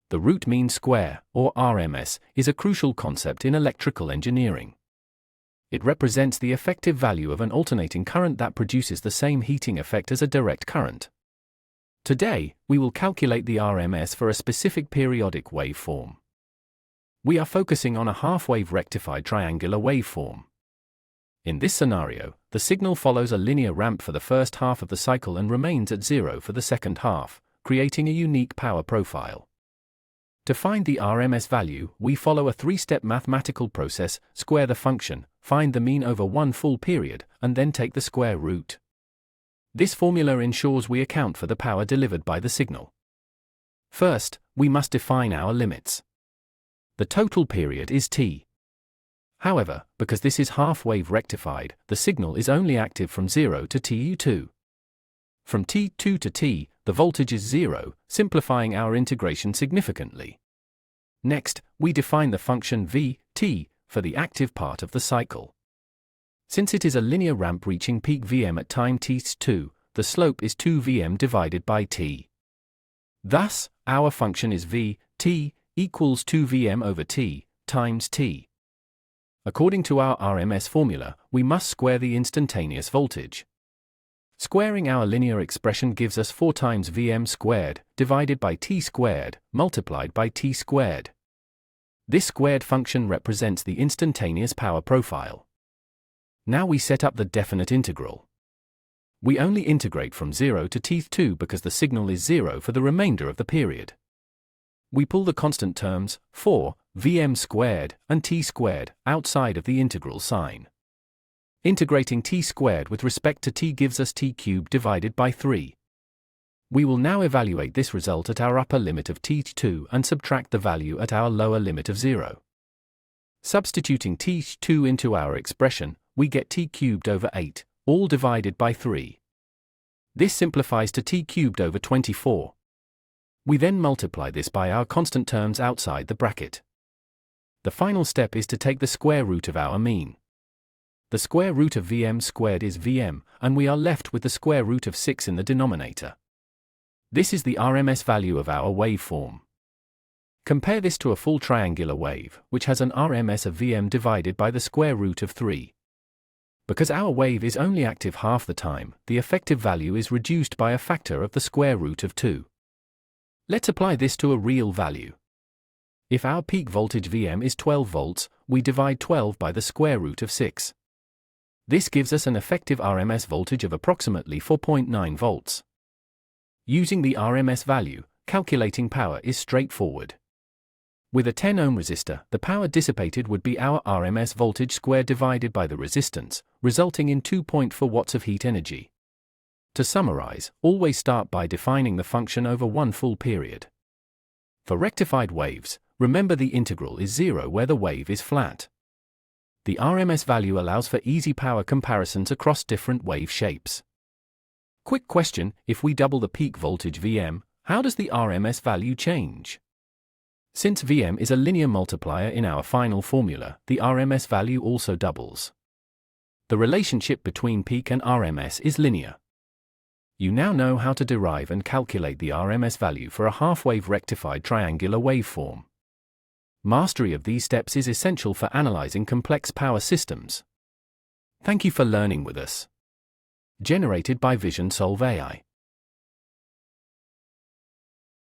The root mean square, or RMS, is a crucial concept in electrical engineering. It represents the effective value of an alternating current that produces the same heating effect as a direct current. Today, we will calculate the RMS for a specific periodic waveform. We are focusing on a half-wave rectified triangular waveform. In this scenario, the signal follows a linear ramp for the first half of the cycle and remains at zero for the second half, creating a unique power profile. To find the RMS value, we follow a three-step mathematical process: square the function, find the mean over one full period, and then take the square root. This formula ensures we account for the power delivered by the signal. First, we must define our limits. The total period is T. However, because this is half-wave rectified, the signal is only active from 0 to T2. From T2 to T, the voltage is 0, simplifying our integration significantly. Next, we define the function v, t, for the active part of the cycle. Since it is a linear ramp reaching peak Vm at time t2, the slope is 2 Vm divided by t. Thus, our function is v, t, equals 2 Vm over t, times t. According to our RMS formula, we must square the instantaneous voltage. Squaring our linear expression gives us 4 times Vm squared, divided by t squared, multiplied by t squared. This squared function represents the instantaneous power profile. Now we set up the definite integral. We only integrate from 0 to T2 because the signal is 0 for the remainder of the period. We pull the constant terms, 4, Vm squared, and t squared, outside of the integral sign. Integrating t squared with respect to t gives us t cubed divided by 3. We will now evaluate this result at our upper limit of T2 and subtract the value at our lower limit of 0. Substituting T2 into our expression, we get t cubed over 8, all divided by 3. This simplifies to t cubed over 24. We then multiply this by our constant terms outside the bracket. The final step is to take the square root of our mean. The square root of Vm squared is Vm, and we are left with the square root of 6 in the denominator. This is the RMS value of our waveform. Compare this to a full triangular wave, which has an RMS of Vm divided by the square root of 3. Because our wave is only active half the time, the effective value is reduced by a factor of the square root of 2. Let's apply this to a real value. If our peak voltage Vm is 12 volts, we divide 12 by the square root of 6. This gives us an effective RMS voltage of approximately 4.9 volts. Using the RMS value, calculating power is straightforward. With a 10 ohm resistor, the power dissipated would be our RMS voltage squared divided by the resistance, resulting in 2.4 watts of heat energy. To summarize, always start by defining the function over one full period. For rectified waves, remember the integral is 0 where the wave is flat. The RMS value allows for easy power comparisons across different wave shapes. Quick question: if we double the peak voltage Vm, how does the RMS value change? Since Vm is a linear multiplier in our final formula, the RMS value also doubles. The relationship between peak and RMS is linear. You now know how to derive and calculate the RMS value for a half-wave rectified triangular waveform. Mastery of these steps is essential for analyzing complex power systems. Thank you for learning with us. Generated by Vision Solve AI.